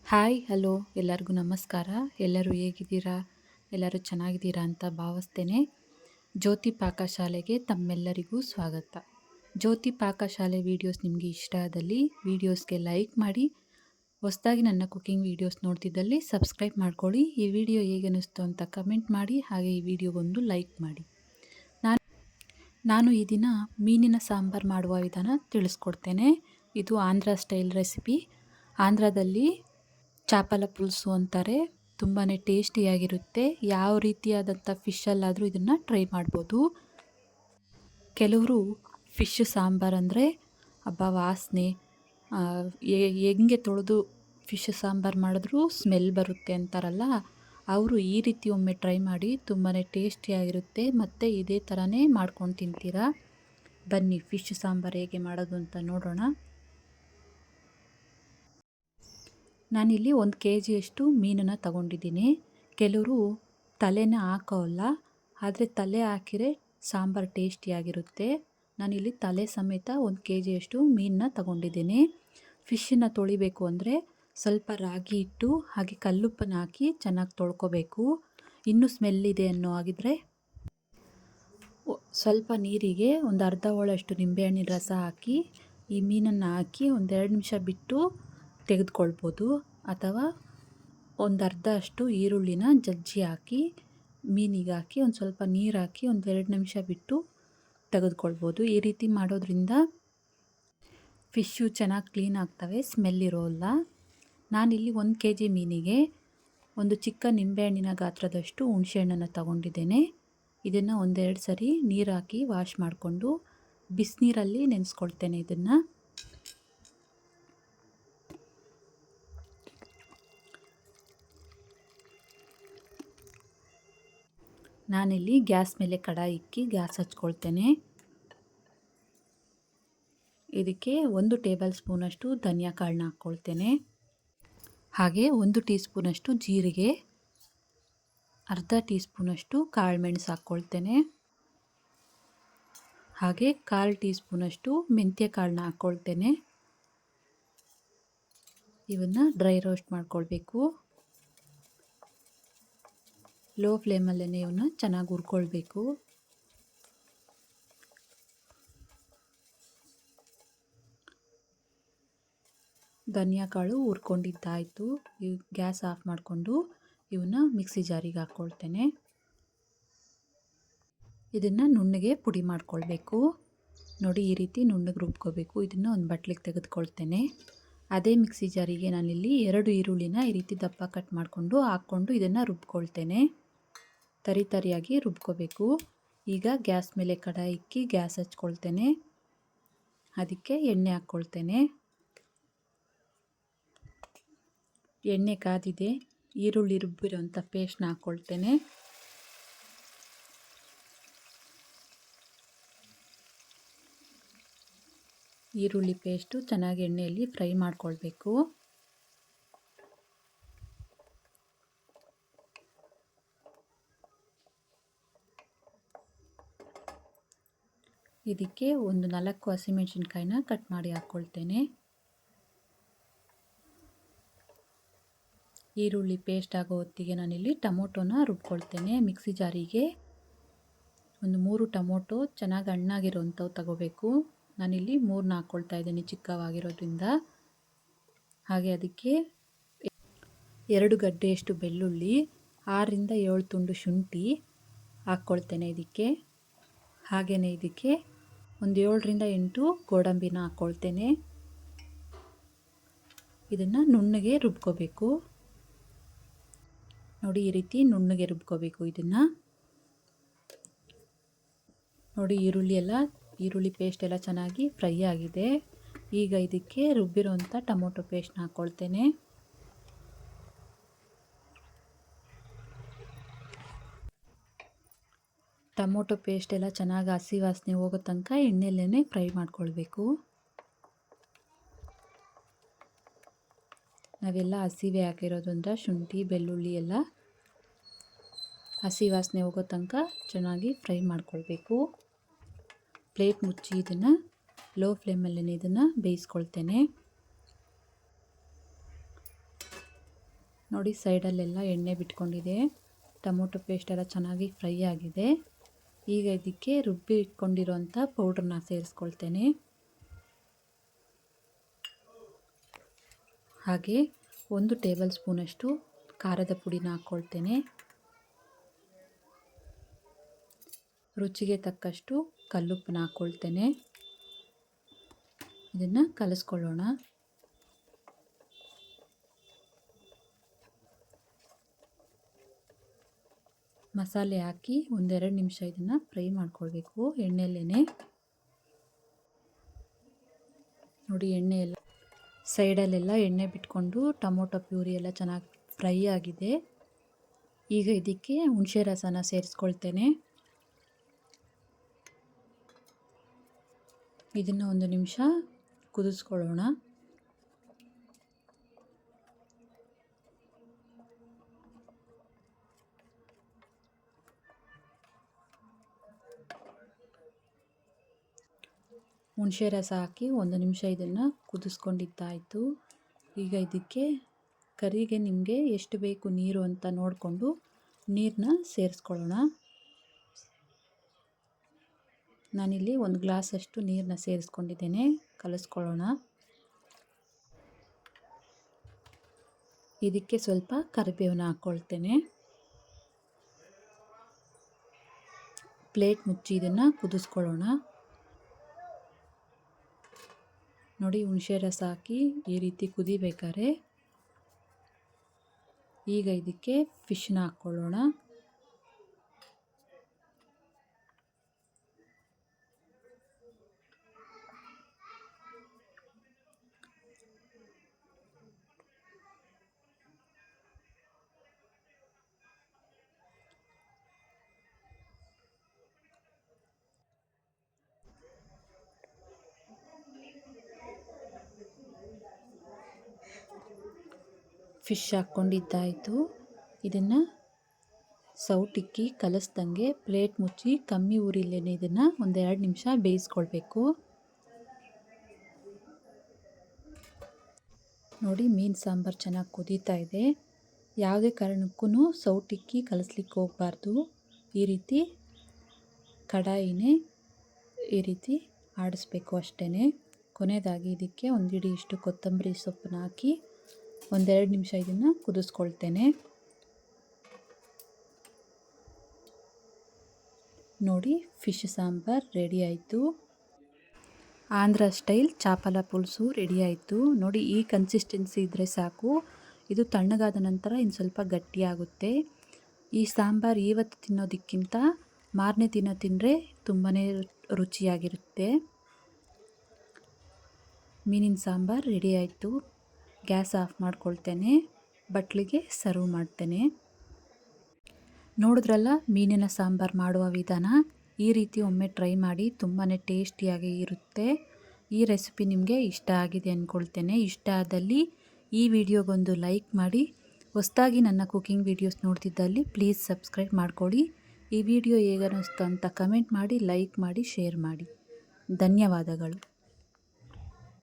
Hi hello ಎಲ್ಲರಿಗೂ ನಮಸ್ಕಾರ. ಎಲ್ಲರೂ ಹೇಗಿದ್ದೀರಾ? ಎಲ್ಲರೂ ಚೆನ್ನಾಗಿದ್ದೀರಾ ಅಂತ ಭಾವಿಸ್ತೇನೆ. ಜ್ಯೋತಿ ಪಾಕಶಾಲೆಗೆ ತಮ್ಮೆಲ್ಲರಿಗೂ ಸ್ವಾಗತ. ಜ್ಯೋತಿ ಪಾಕಶಾಲೆ ವೀಡಿಯೋಸ್ ನಿಮಗೆ ಇಷ್ಟ ಆದಲ್ಲಿ ವೀಡಿಯೋಸ್ಗೆ ಲೈಕ್ ಮಾಡಿ. ಹೊಸದಾಗಿ ನನ್ನ ಕುಕಿಂಗ್ ವೀಡಿಯೋಸ್ ನೋಡ್ತಿದ್ದಲ್ಲಿ ಸಬ್ಸ್ಕ್ರೈಬ್ ಮಾಡ್ಕೊಳ್ಳಿ. ಈ ವಿಡಿಯೋ ಹೇಗೆ ಅನ್ನಿಸ್ತು ಅಂತ ಕಮೆಂಟ್ ಮಾಡಿ. ಹಾಗೆ ಈ ವಿಡಿಯೋಗೊಂದು ಲೈಕ್ ಮಾಡಿ. ನಾನು ಈ ದಿನ ಮೀನಿನ ಸಾಂಬಾರು ಮಾಡುವ ವಿಧಾನ ತಿಳಿಸ್ಕೊಡ್ತೇನೆ. ಇದು ಆಂಧ್ರ ಸ್ಟೈಲ್ ರೆಸಿಪಿ. ಆಂಧ್ರದಲ್ಲಿ ಚಾಪಲ ಪುಲ್ಸು ಅಂತಾರೆ. ತುಂಬಾ ಟೇಸ್ಟಿಯಾಗಿರುತ್ತೆ. ಯಾವ ರೀತಿಯಾದಂಥ ಫಿಶಲ್ಲಾದರೂ ಇದನ್ನು ಟ್ರೈ ಮಾಡ್ಬೋದು. ಕೆಲವರು ಫಿಶ್ ಸಾಂಬಾರು ಅಂದರೆ ಹಬ್ಬ ವಾಸನೆ, ಹೆಂಗೆ ತೊಳೆದು ಫಿಶ್ ಸಾಂಬಾರು ಮಾಡಿದ್ರೂ ಸ್ಮೆಲ್ ಬರುತ್ತೆ ಅಂತಾರಲ್ಲ, ಅವರು ಈ ರೀತಿ ಒಮ್ಮೆ ಟ್ರೈ ಮಾಡಿ. ತುಂಬಾ ಟೇಸ್ಟಿಯಾಗಿರುತ್ತೆ ಮತ್ತು ಇದೇ ಥರನೇ ಮಾಡ್ಕೊಂಡು ತಿಂತೀರಾ. ಬನ್ನಿ ಫಿಶ್ ಸಾಂಬಾರು ಹೇಗೆ ಮಾಡೋದು ಅಂತ ನೋಡೋಣ. ನಾನಿಲ್ಲಿ 1 kgಯಷ್ಟು ಮೀನನ್ನು ತಗೊಂಡಿದ್ದೀನಿ. ಕೆಲವರು ತಲೆನ ಹಾಕೋಲ್ಲ, ಆದರೆ ತಲೆ ಹಾಕಿದರೆ ಸಾಂಬಾರು ಟೇಸ್ಟಿಯಾಗಿರುತ್ತೆ. ನಾನಿಲ್ಲಿ ತಲೆ ಸಮೇತ 1 kgಯಷ್ಟು ಮೀನನ್ನ ತಗೊಂಡಿದ್ದೀನಿ. ಫಿಶನ್ನು ತೊಳಿಬೇಕು ಅಂದರೆ ಸ್ವಲ್ಪ ರಾಗಿ ಹಿಟ್ಟು ಹಾಗೆ ಕಲ್ಲುಪ್ಪನ್ನು ಹಾಕಿ ಚೆನ್ನಾಗಿ ತೊಳ್ಕೊಬೇಕು. ಇನ್ನೂ ಸ್ಮೆಲ್ ಇದೆ ಅನ್ನೋ ಹಾಗಿದ್ರೆ ಸ್ವಲ್ಪ ನೀರಿಗೆ ಒಂದು ಅರ್ಧ ಹೋಳಷ್ಟು ನಿಂಬೆಹಣ್ಣಿನ ರಸ ಹಾಕಿ ಈ ಮೀನನ್ನು ಹಾಕಿ ಒಂದು 2 ನಿಮಿಷ ಬಿಟ್ಟು ತೆಗೆದುಕೊಳ್ಬೋದು. ಅಥವಾ ಒಂದು ಅರ್ಧ ಅಷ್ಟು ಈರುಳ್ಳಿನ ಜಜ್ಜಿ ಹಾಕಿ ಮೀನಿಗೆ ಹಾಕಿ ಒಂದು ಸ್ವಲ್ಪ ನೀರು ಹಾಕಿ ಒಂದು 2 ನಿಮಿಷ ಬಿಟ್ಟು ತೆಗೆದುಕೊಳ್ಬೋದು. ಈ ರೀತಿ ಮಾಡೋದ್ರಿಂದ ಫಿಶ್ಶು ಚೆನ್ನಾಗಿ ಕ್ಲೀನ್ ಆಗ್ತವೆ, ಸ್ಮೆಲ್ ಇರೋಲ್ಲ. ನಾನಿಲ್ಲಿ 1 kg ಮೀನಿಗೆ ಒಂದು ಚಿಕ್ಕ ನಿಂಬೆಹಣ್ಣಿನ ಗಾತ್ರದಷ್ಟು ಹುಣಸೆಹಣ್ಣನ್ನು ತಗೊಂಡಿದ್ದೇನೆ. ಇದನ್ನು 1-2 ಸರಿ ನೀರು ಹಾಕಿ ವಾಶ್ ಮಾಡಿಕೊಂಡು ಬಿಸಿನೀರಲ್ಲಿ ನೆನೆಸ್ಕೊಳ್ತೇನೆ. ಇದನ್ನು ನಾನಿಲ್ಲಿ ಗ್ಯಾಸ್ ಮೇಲೆ ಕಡಾಯಿ ಇಕ್ಕಿ ಗ್ಯಾಸ್ ಹಚ್ಕೊಳ್ತೇನೆ. ಇದಕ್ಕೆ 1 ಟೇಬಲ್ ಸ್ಪೂನಷ್ಟು ಧನಿಯಾ ಕಾಳನ್ನ ಹಾಕ್ಕೊಳ್ತೇನೆ. ಹಾಗೆ 1 ಟೀ ಸ್ಪೂನಷ್ಟು ಜೀರಿಗೆ, ಅರ್ಧ ಟೀ ಸ್ಪೂನಷ್ಟು ಕಾಳುಮೆಣಸು ಹಾಕ್ಕೊಳ್ತೇನೆ. ಹಾಗೆ 1/4 ಟೀ ಸ್ಪೂನಷ್ಟು ಮೆಂತ್ಯ ಕಾಳನ್ನ ಹಾಕ್ಕೊಳ್ತೇನೆ. ಇವನ್ನು ಡ್ರೈ ರೋಸ್ಟ್ ಮಾಡ್ಕೊಳ್ಬೇಕು. ಲೋ ಫ್ಲೇಮಲ್ಲೇ ಇವನ್ನ ಚೆನ್ನಾಗಿ ಹುರ್ಕೊಳ್ಬೇಕು. ಧನಿಯಾ ಕಾಳು ಹುರ್ಕೊಂಡಿದ್ದಾಯಿತು. ಗ್ಯಾಸ್ ಆಫ್ ಮಾಡಿಕೊಂಡು ಇವನ್ನ ಮಿಕ್ಸಿ ಜಾರಿಗೆ ಹಾಕ್ಕೊಳ್ತೇನೆ. ಇದನ್ನು ನುಣ್ಣಗೆ ಪುಡಿ ಮಾಡ್ಕೊಳ್ಬೇಕು. ನೋಡಿ, ಈ ರೀತಿ ನುಣ್ಣಗೆ ರುಬ್ಕೋಬೇಕು. ಇದನ್ನು ಒಂದು ಬಟ್ಲಿಗೆ ತೆಗೆದುಕೊಳ್ತೇನೆ. ಅದೇ ಮಿಕ್ಸಿ ಜಾರಿಗೆ ನಾನಿಲ್ಲಿ 2 ಈರುಳ್ಳಿನ ಈ ರೀತಿ ದಪ್ಪ ಕಟ್ ಮಾಡಿಕೊಂಡು ಹಾಕ್ಕೊಂಡು ಇದನ್ನು ರುಬ್ಕೊಳ್ತೇನೆ. ತರಿಯಾಗಿ ರುಬ್ಕೋಬೇಕು. ಈಗ ಗ್ಯಾಸ್ ಮೇಲೆ ಕಡಾಯಿ ಇಕ್ಕಿ ಗ್ಯಾಸ್ ಹಚ್ಕೊಳ್ತೇನೆ. ಅದಕ್ಕೆ ಎಣ್ಣೆ ಹಾಕ್ಕೊಳ್ತೇನೆ. ಎಣ್ಣೆ ಕಾದಿದೆ. ಈರುಳ್ಳಿ ರುಬ್ಬಿರೋಂಥ ಪೇಸ್ಟ್ನ ಹಾಕ್ಕೊಳ್ತೇನೆ. ಈರುಳ್ಳಿ ಪೇಸ್ಟು ಚೆನ್ನಾಗಿ ಎಣ್ಣೆಯಲ್ಲಿ ಫ್ರೈ ಮಾಡ್ಕೊಳ್ಬೇಕು. ಇದಕ್ಕೆ ಒಂದು 4 ಹಸಿಮೆಣಸಿನ್ಕಾಯಿನ ಕಟ್ ಮಾಡಿ ಹಾಕ್ಕೊಳ್ತೇನೆ. ಈರುಳ್ಳಿ ಪೇಸ್ಟ್ ಆಗೋ ಹೊತ್ತಿಗೆ ನಾನಿಲ್ಲಿ ಟೊಮೊಟೊನ ರುಬ್ಕೊಳ್ತೇನೆ. ಮಿಕ್ಸಿ ಜಾರಿಗೆ ಒಂದು 3 ಟೊಮೊಟೊ ಚೆನ್ನಾಗಿ ಹಣ್ಣಾಗಿರೋಂಥವು ತಗೋಬೇಕು. ನಾನಿಲ್ಲಿ 3ನ ಹಾಕ್ಕೊಳ್ತಾ ಇದ್ದೀನಿ ಚಿಕ್ಕವಾಗಿರೋದ್ರಿಂದ. ಹಾಗೆ ಅದಕ್ಕೆ 2 ಗಡ್ಡೆಯಷ್ಟು ಬೆಳ್ಳುಳ್ಳಿ, 6ರಿಂದ 7 ತುಂಡು ಶುಂಠಿ ಹಾಕ್ಕೊಳ್ತೇನೆ ಇದಕ್ಕೆ. ಹಾಗೆಯೇ ಇದಕ್ಕೆ ಒಂದು 7ರಿಂದ 8 ಗೋಡಂಬಿನ ಹಾಕ್ಕೊಳ್ತೇನೆ. ಇದನ್ನು ನುಣ್ಣಗೆ ರುಬ್ಕೋಬೇಕು. ನೋಡಿ, ಈ ರೀತಿ ನುಣ್ಣಗೆ ರುಬ್ಕೋಬೇಕು ಇದನ್ನು. ನೋಡಿ, ಈರುಳ್ಳಿ ಪೇಸ್ಟ್ ಎಲ್ಲ ಚೆನ್ನಾಗಿ ಫ್ರೈ ಆಗಿದೆ. ಈಗ ಇದಕ್ಕೆ ರುಬ್ಬಿರೋಂಥ ಟೊಮೊಟೊ ಪೇಸ್ಟ್ನ ಹಾಕ್ಕೊಳ್ತೇನೆ. ಟೊಮೊಟೊ ಪೇಸ್ಟ್ ಎಲ್ಲ ಚೆನ್ನಾಗಿ ಹಸಿ ವಾಸನೆ ಹೋಗೋ ತನಕ ಎಣ್ಣೆಯಲ್ಲೇ ಫ್ರೈ ಮಾಡ್ಕೊಳ್ಬೇಕು. ನಾವೆಲ್ಲ ಹಸಿವೆ ಹಾಕಿರೋದ್ರಿಂದ ಶುಂಠಿ ಬೆಳ್ಳುಳ್ಳಿ ಎಲ್ಲ ಹಸಿ ವಾಸನೆ ಹೋಗೋ ತನಕ ಚೆನ್ನಾಗಿ ಫ್ರೈ ಮಾಡ್ಕೊಳ್ಬೇಕು. ಪ್ಲೇಟ್ ಮುಚ್ಚಿ ಇದನ್ನು ಲೋ ಫ್ಲೇಮಲ್ಲೇ ಇದನ್ನು ಬೇಯಿಸ್ಕೊಳ್ತೇನೆ. ನೋಡಿ ಸೈಡಲ್ಲೆಲ್ಲ ಎಣ್ಣೆ ಬಿಟ್ಕೊಂಡಿದೆ. ಟೊಮೊಟೊ ಪೇಸ್ಟ್ ಎಲ್ಲ ಚೆನ್ನಾಗಿ ಫ್ರೈ ಆಗಿದೆ. ಈಗ ಇದಕ್ಕೆ ರುಬ್ಬಿ ಇಟ್ಕೊಂಡಿರೋಂಥ ಪೌಡ್ರನ್ನ ಸೇರಿಸ್ಕೊಳ್ತೇನೆ. ಹಾಗೆ 1 ಟೇಬಲ್ ಸ್ಪೂನಷ್ಟು ಖಾರದ ಪುಡಿನ ಹಾಕ್ಕೊಳ್ತೇನೆ. ರುಚಿಗೆ ತಕ್ಕಷ್ಟು ಕಲ್ಲುಪ್ಪನ್ನ ಹಾಕ್ಕೊಳ್ತೇನೆ. ಇದನ್ನು ಕಲಿಸ್ಕೊಳ್ಳೋಣ. ಮಸಾಲೆ ಹಾಕಿ 1-2 ನಿಮಿಷ ಇದನ್ನು ಫ್ರೈ ಮಾಡ್ಕೊಳ್ಬೇಕು ಎಣ್ಣೆಯಲ್ಲೇ. ನೋಡಿ ಎಣ್ಣೆ ಎಲ್ಲ ಸೈಡಲ್ಲೆಲ್ಲ ಎಣ್ಣೆ ಬಿಟ್ಕೊಂಡು ಟೊಮೊಟೊ ಪ್ಯೂರಿ ಎಲ್ಲ ಚೆನ್ನಾಗಿ ಫ್ರೈ ಆಗಿದೆ. ಈಗ ಇದಕ್ಕೆ ಹುಣಸೆ ರಸನ ಸೇರಿಸ್ಕೊಳ್ತೇನೆ. ಇದನ್ನು 1 ನಿಮಿಷ ಕುದಿಸ್ಕೊಳ್ಳೋಣ. ಹುಣಸೆ ರಸ ಹಾಕಿ 1 ನಿಮಿಷ ಇದನ್ನು ಕುದಿಸ್ಕೊಂಡಿದ್ದಾಯಿತು. ಈಗ ಇದಕ್ಕೆ ಕರಿಗೆ ನಿಮಗೆ ಎಷ್ಟು ಬೇಕು ನೀರು ಅಂತ ನೋಡಿಕೊಂಡು ನೀರನ್ನ ಸೇರಿಸ್ಕೊಳ್ಳೋಣ. ನಾನಿಲ್ಲಿ 1 ಗ್ಲಾಸಷ್ಟು ನೀರನ್ನ ಸೇರಿಸ್ಕೊಂಡಿದ್ದೇನೆ. ಕಲಿಸ್ಕೊಳ್ಳೋಣ. ಇದಕ್ಕೆ ಸ್ವಲ್ಪ ಕರಿಬೇವನ್ನ ಹಾಕ್ಕೊಳ್ತೇನೆ. ಪ್ಲೇಟ್ ಮುಚ್ಚಿ ಇದನ್ನು ಕುದಿಸ್ಕೊಳ್ಳೋಣ. ನೋಡಿ ಹುಣಸೆ ರಸ ಹಾಕಿ ಈ ರೀತಿ ಕುದಿಬೇಕಾದ್ರೆ ಈಗ ಇದಕ್ಕೆ ಫಿಶ್ನ ಹಾಕ್ಕೊಳ್ಳೋಣ. ಫಿಶ್ ಹಾಕ್ಕೊಂಡಿದ್ದಾಯಿತು. ಇದನ್ನು ಸೌಟಿಕ್ಕಿ ಕಲಿಸ್ದಂಗೆ ಪ್ಲೇಟ್ ಮುಚ್ಚಿ ಕಮ್ಮಿ ಉರಿಲೇ ಇದನ್ನು 1-2 ನಿಮಿಷ ಬೇಯಿಸ್ಕೊಳ್ಬೇಕು. ನೋಡಿ ಮೀನು ಸಾಂಬಾರು ಚೆನ್ನಾಗಿ ಕುದೀತಾ ಇದೆ. ಯಾವುದೇ ಕಾರಣಕ್ಕೂ ಸೌಟಿಕ್ಕಿ ಕಲಿಸ್ಲಿಕ್ಕೆ ಹೋಗಬಾರ್ದು. ಈ ರೀತಿ ಕಡಾಯಿನೇ ಈ ರೀತಿ ಆಡಿಸ್ಬೇಕು ಅಷ್ಟೇ. ಕೊನೆಯದಾಗಿ ಇದಕ್ಕೆ 1 ಹಿಡಿ ಇಷ್ಟು ಕೊತ್ತಂಬರಿ ಸೊಪ್ಪನ್ನ ಹಾಕಿ 1-2 ನಿಮಿಷ ಇದನ್ನು ಕುದಿಸ್ಕೊಳ್ತೇನೆ. ನೋಡಿ ಫಿಶ್ ಸಾಂಬಾರು ರೆಡಿ ಆಯಿತು. ಆಂಧ್ರ ಸ್ಟೈಲ್ ಚಾಪಲ ಪುಲ್ಸು ರೆಡಿ ಆಯಿತು. ನೋಡಿ ಈ ಕನ್ಸಿಸ್ಟೆನ್ಸಿ ಇದ್ದರೆ ಸಾಕು. ಇದು ತಣ್ಣಗಾದ ನಂತರ ಇನ್ನು ಸ್ವಲ್ಪ ಗಟ್ಟಿಯಾಗುತ್ತೆ. ಈ ಸಾಂಬಾರು ಇವತ್ತು ತಿನ್ನೋದಕ್ಕಿಂತ ಮಾರನೇ ದಿನ ತಿಂದರೆ ತುಂಬಾ ರುಚಿಯಾಗಿರುತ್ತೆ. ಮೀನಿನ ಸಾಂಬಾರು ರೆಡಿ ಆಯಿತು. ಗ್ಯಾಸ್ ಆಫ್ ಮಾಡ್ಕೊಳ್ತೇನೆ. ಬಟ್ಲಿಗೆ ಸರ್ವ್ ಮಾಡ್ತೇನೆ. ನೋಡಿದ್ರಲ್ಲ ಮೀನಿನ ಸಾಂಬಾರು ಮಾಡುವ ವಿಧಾನ. ಈ ರೀತಿ ಒಮ್ಮೆ ಟ್ರೈ ಮಾಡಿ, ತುಂಬಾ ಟೇಸ್ಟಿಯಾಗಿ ಇರುತ್ತೆ. ಈ ರೆಸಿಪಿ ನಿಮಗೆ ಇಷ್ಟ ಆಗಿದೆ ಅಂದ್ಕೊಳ್ತೇನೆ. ಇಷ್ಟ ಆದಲ್ಲಿ ಈ ವಿಡಿಯೋಗೊಂದು ಲೈಕ್ ಮಾಡಿ. ಹೊಸದಾಗಿ ನನ್ನ ಕುಕಿಂಗ್ ವಿಡಿಯೋಸ್ ನೋಡ್ತಿದ್ದಲ್ಲಿ ಪ್ಲೀಸ್ ಸಬ್ಸ್ಕ್ರೈಬ್ ಮಾಡ್ಕೊಳ್ಳಿ. ಈ ವಿಡಿಯೋ ಹೇಗನ್ನಿಸ್ತು ಅಂತ ಕಮೆಂಟ್ ಮಾಡಿ, ಲೈಕ್ ಮಾಡಿ, ಶೇರ್ ಮಾಡಿ. ಧನ್ಯವಾದಗಳು.